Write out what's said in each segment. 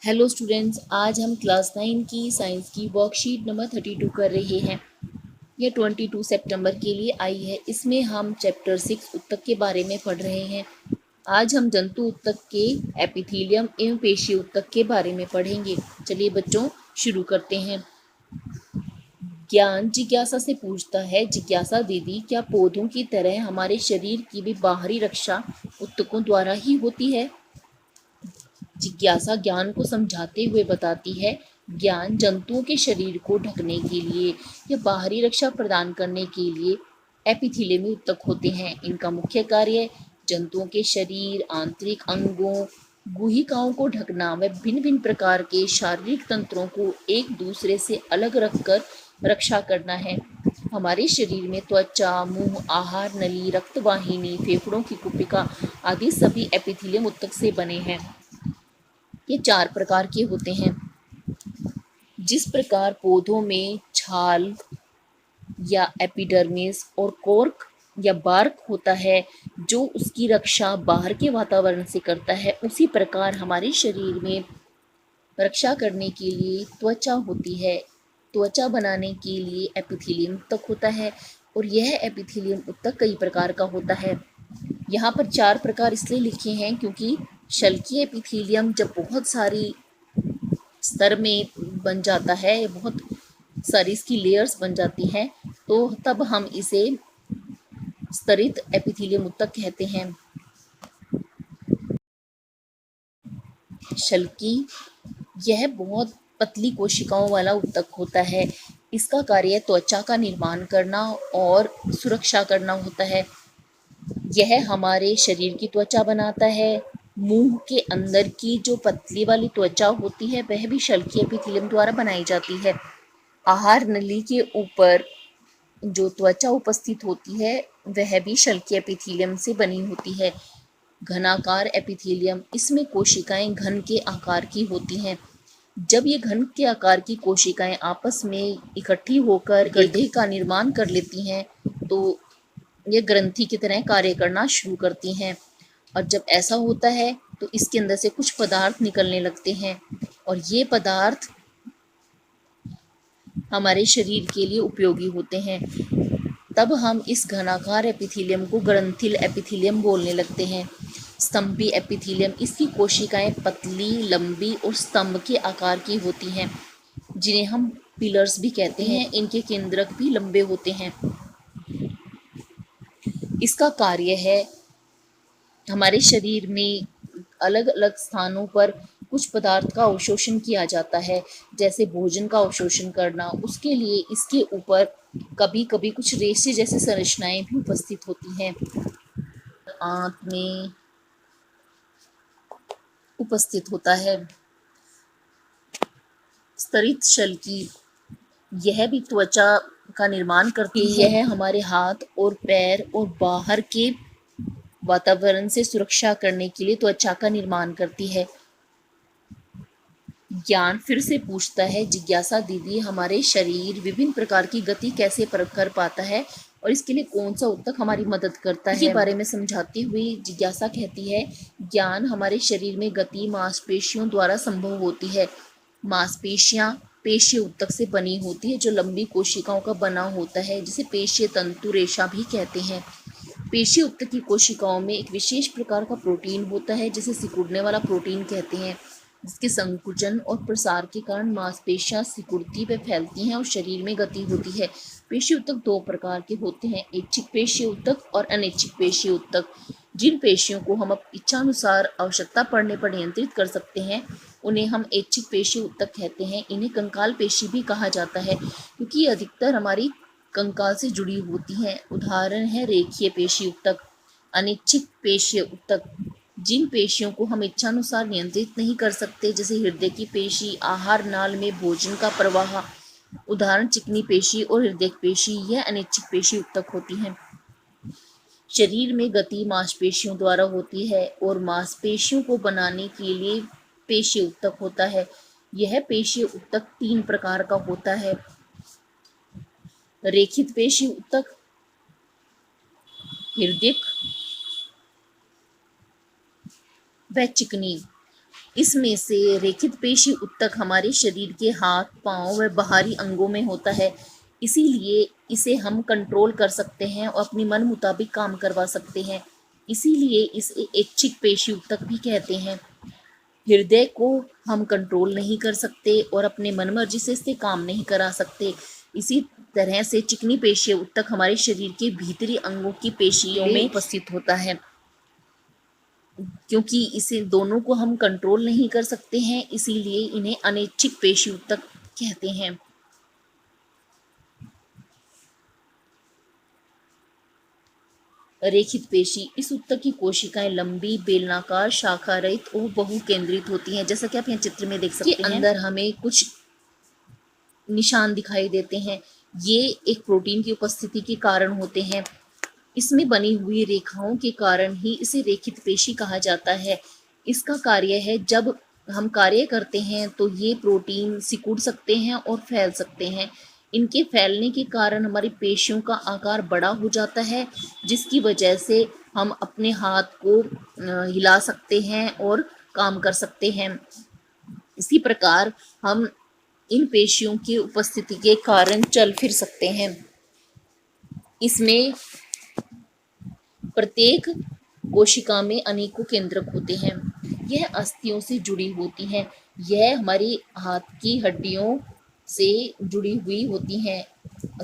Hello students, आज हम class 9 की साइंस की वर्कशीट नंबर 32 कर रहे हैं। यह 22 सितंबर के लिए आई है। इसमें हम चैप्टर 6 ऊतक के बारे में पढ़ रहे हैं। आज हम जंतु ऊतक के एपिथेलियम एवं पेशीय ऊतक के बारे में पढ़ेंगे। चलिए बच्चों, शुरू करते हैं। ज्ञान जिज्ञासा से पूछता है, जिज्ञासा दीदी, क्या पौधों की तरह हमारे शरीर की भी बाहरी रक्षा ऊतकों द्वारा ही होती है? जिज्ञासा ज्ञान को समझाते हुए बताती है, ज्ञान जंतुओं के शरीर को ढकने के लिए या बाहरी रक्षा प्रदान करने के लिए एपिथेलियमी ऊतक होते हैं। इनका मुख्य कार्य जंतुओं के शरीर, आंतरिक अंगों, गुहिकाओं को ढकना व भिन्न भिन्न प्रकार के शारीरिक तंत्रों को एक दूसरे से अलग रखकर रक्षा करना है। हमारे शरीर में त्वचा, मुंह, आहार नली, रक्तवाहिनी, फेफड़ों की कुपिका आदि सभी एपिथेलियम ऊतक से बने हैं। ये 4 प्रकार के होते हैं। जिस प्रकार पौधों में छाल या एपिडर्मिस और कोर्क या बार्क होता है जो उसकी रक्षा बाहर के वातावरण से करता है, उसी प्रकार हमारे शरीर में रक्षा करने के लिए त्वचा होती है। त्वचा बनाने के लिए एपिथेलियम ऊतक होता है और यह एपिथेलियम ऊतक कई प्रकार का होता है। यहाँ पर 4 प्रकार इसलिए लिखे हैं क्योंकि शल्कीय एपिथेलियम जब बहुत सारी स्तर में बन जाता है, बहुत सारी इसकी लेयर्स बन जाती हैं, तो तब हम इसे स्तरित एपिथेलियम ऊतक कहते हैं। शल्की यह बहुत पतली कोशिकाओं वाला ऊतक होता है। इसका कार्य त्वचा का निर्माण करना और सुरक्षा करना होता है। यह हमारे शरीर की त्वचा बनाता है। मुंह के अंदर की जो पतली वाली त्वचा होती है वह भी शल्कीय एपिथेलियम द्वारा बनाई जाती है। आहार नली के ऊपर जो त्वचा उपस्थित होती है वह भी शल्कीय एपिथेलियम से बनी होती है। घनाकार एपिथेलियम, इसमें कोशिकाएं घन के आकार की होती हैं। जब ये घन के आकार की कोशिकाएं आपस में इकट्ठी होकर गड्ढे का निर्माण कर लेती हैं तो ये ग्रंथि की तरह कार्य करना शुरू करती हैं। और जब ऐसा होता है तो इसके अंदर से कुछ पदार्थ निकलने लगते हैं और ये पदार्थ हमारे शरीर के लिए उपयोगी होते हैं। तब हम इस घनाकार एपिथेलियम को ग्रंथिल एपिथेलियम बोलने लगते हैं। स्तंभी एपिथेलियम, इसकी कोशिकाएं पतली, लंबी और स्तंभ के आकार की होती हैं, जिन्हें हम पिलर्स भी कहते हैं। इनके केंद्रक भी लंबे होते हैं। इसका कार्य है हमारे शरीर में अलग अलग स्थानों पर कुछ पदार्थ का अवशोषण किया जाता है, जैसे भोजन का अवशोषण करना। उसके लिए इसके ऊपर कभी कभी कुछ रेशे जैसी संरचनाएं भी उपस्थित होती हैं। आंत में उपस्थित होता है। स्तरित शल्की, यह भी त्वचा का निर्माण करती है। यह हमारे हाथ और पैर और बाहर के वातावरण से सुरक्षा करने के लिए त्वचा का निर्माण करती है। ज्ञान फिर से पूछता है, जिज्ञासा दीदी, हमारे शरीर विभिन्न प्रकार की गति कैसे कर पाता है और इसके लिए कौन सा ऊतक हमारी मदद करता है? इसके बारे में समझाती हुई जिज्ञासा कहती है, ज्ञान हमारे शरीर में गति मांसपेशियों द्वारा संभव होती है। मांसपेशियां पेशीय ऊतक से बनी होती है जो लंबी कोशिकाओं का बना होता है, जिसे पेशीय तंतु रेशा भी कहते हैं। पेशीय ऊतक की कोशिकाओं में एक विशेष प्रकार का प्रोटीन होता है जिसे सिकुड़ने वाला प्रोटीन कहते हैं, जिसके संकुचन और प्रसार के कारण मांसपेशियां सिकुड़ती व फैलती हैं और शरीर में गति होती है। पेशीय ऊतक 2 प्रकार के होते हैं, ऐच्छिक पेशीय ऊतक और अनैच्छिक पेशीय ऊतक। जिन पेशियों को हम इच्छानुसार आवश्यकता पड़ने पर नियंत्रित कर सकते हैं उन्हें हम ऐच्छिक पेशीय ऊतक कहते हैं। इन्हें कंकाल पेशी भी कहा जाता है क्योंकि ये अधिकतर हमारी कंकाल से जुड़ी होती हैं। उदाहरण है रेखीय पेशीय ऊतक। अनैच्छिक पेशीय ऊतक, जिन पेशियों को हम इच्छानुसार नियंत्रित नहीं कर सकते, जैसे हृदय की पेशी, आहार नाल में भोजन का प्रवाह, उदाहरण चिकनी पेशी और हृदय पेशी, यह अनैच्छिक पेशीय ऊतक होती हैं। शरीर में गति मांसपेशियों द्वारा होती है और मांसपेशियों को बनाने के लिए पेशीय ऊतक होता है। यह पेशीय ऊतक 3 प्रकार का होता है, रेखित पेशीय ऊतक, हृदयक व चिकनी। इसमें से रेखित पेशी ऊतक हमारे शरीर के हाथ, पांव व बाहरी अंगों में होता है, इसीलिए इसे हम कंट्रोल कर सकते हैं और अपनी मन मुताबिक काम करवा सकते हैं, इसीलिए इसे ऐच्छिक पेशी ऊतक भी कहते हैं। हृदय को हम कंट्रोल नहीं कर सकते और अपने मनमर्जी से इससे काम नहीं करा सकते। इसी तरह से चिकनी पेशी ऊतक हमारे शरीर के भीतरी अंगों की पेशियों में उपस्थित होता है। क्योंकि इसे दोनों को हम कंट्रोल नहीं कर सकते हैं, इसीलिए इन्हें अनैच्छिक पेशी ऊतक कहते हैं। रेखित पेशी, इस ऊतक की कोशिकाएं लंबी, बेलनाकार, शाखा रहित और बहुकेंद्रित होती हैं। जैसा कि आप यहाँ चित्र में देख सकते हैं, अंदर हमें कुछ निशान दिखाई देते हैं। ये एक प्रोटीन की उपस्थिति के कारण होते हैं। इसमें बनी हुई रेखाओं के कारण ही इसे रेखित पेशी कहा जाता है। इसका कार्य है, जब हम कार्य करते हैं तो ये प्रोटीन सिकुड़ सकते हैं और फैल सकते हैं। इनके फैलने के कारण हमारी पेशियों का आकार बड़ा हो जाता है, जिसकी वजह से हम अपने हाथ को हिला सकते हैं और काम कर सकते हैं। इसी प्रकार हम इन पेशियों की उपस्थिति के कारण चल फिर सकते हैं। इसमें प्रत्येक कोशिका में अनेकों केंद्रक होते हैं। यह अस्थियों से जुड़ी होती हैं। यह हमारी हाथ की हड्डियों से जुड़ी हुई होती हैं,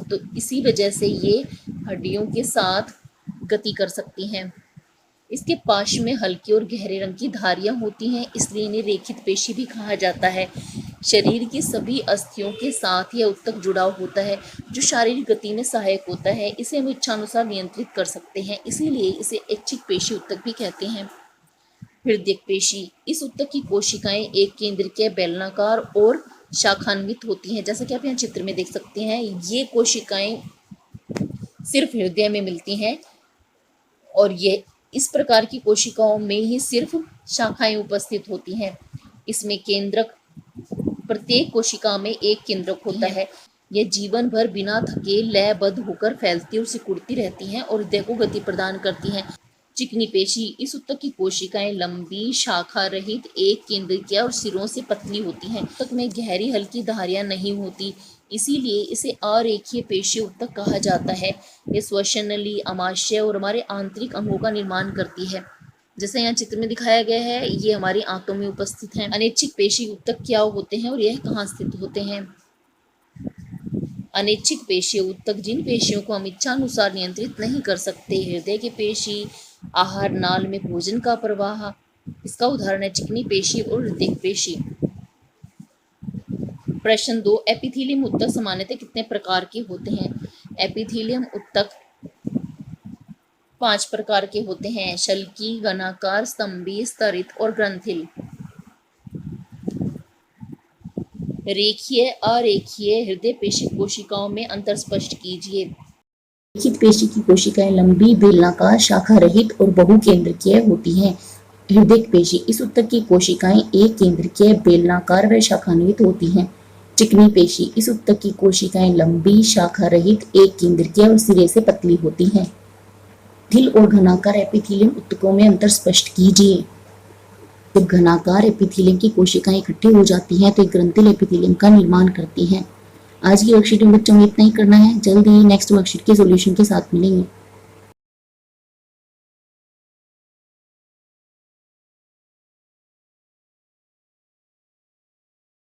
तो इसी वजह से ये हड्डियों के साथ गति कर सकती हैं। इसके पाश में हल्के और गहरे रंग की धारियां होती हैं, इसलिए इन्हें रेखित पेशी भी कहा जाता है। शरीर की सभी अस्थियों के साथ यह ऊतक जुड़ा होता है, जो शारीरिक गति में सहायक होता है। इसे हम इच्छानुसार नियंत्रित कर सकते हैं, इसीलिए इसे ऐच्छिक पेशी ऊतक भी कहते हैं। हृदय पेशी, इस ऊतक की कोशिकाएं एक केंद्रीय, बेलनाकार और शाखान्वित होती हैं। जैसा कि आप यहाँ चित्र में देख सकते हैं, ये कोशिकाएं सिर्फ हृदय में मिलती हैं और ये इस प्रकार की कोशिकाओं में ही सिर्फ शाखाएं उपस्थित होती हैं। इसमें केंद्रक, प्रत्येक कोशिका में एक केंद्रक होता है। यह जीवन भर बिना थके लयबद्ध होकर फैलती और सिकुड़ती रहती हैं और हृदय को गति प्रदान करती हैं। चिकनी पेशी, इस ऊतक की कोशिकाएं लंबी, शाखा रहित, एक केंद्रीय और सिरों से पतली होती हैं। ऊतक में गहरी हल्की धारियां नहीं होती, इसीलिए इसे अरेखीय पेशी ऊतक कहा जाता है। ये श्वसन नली, आमाशय और हमारे आंतरिक अंगों का निर्माण करती है। जैसे यहाँ चित्र में दिखाया गया है, ये हमारी आंतों में उपस्थित हैं। अनैच्छिक पेशी ऊतक क्या होते हैं और यह कहाँ स्थित होते हैं? अनैच्छिक पेशी ऊतक जिन पेशियों को हम इच्छानुसार नियंत्रित नहीं कर सकते। हृदय की पेशी, आहार नाल में भोजन का प्रवाह, इसका उदाहरण है चिकनी पेशी और हृदय पेशी। प्रश्न 2, एपिथेलियम ऊतक सामान्यतः कितने प्रकार के होते हैं? एपिथेलियम ऊतक 5 प्रकार के होते हैं: शल्की, घनाकार, स्तंभी, स्तरित और ग्रंथिल। रेखीय, अरेखीय हृदय पेशी कोशिकाओं में अंतर स्पष्ट कीजिए। रेखित पेशी की कोशिकाएं लंबी, बेलनाकार, शाखा रहित और बहुकेंद्रकीय होती हैं। हृदय पेशी, इस ऊतक की कोशिकाएं एक केंद्रकीय, बेलनाकार व शाखान्वित होती हैं। चिकनी पेशी, इस ऊतक की कोशिकाएं लंबी, शाखा रहित, एक केंद्रकीय और सिरे से पतली होती हैं। ग्रंथिल और घनाकार एपिथेलियम ऊतकों में अंतर स्पष्ट कीजिए। जब घनाकार एपिथेलियम की कोशिकाएं इकट्ठी हो जाती हैं तो ग्रंथिल एपिथेलियम का निर्माण करती हैं। आज की वर्कशीट में बच्चों में इतना ही करना है। जल्द ही नेक्स्ट वर्कशीट के सॉल्यूशन के साथ मिलेंगे।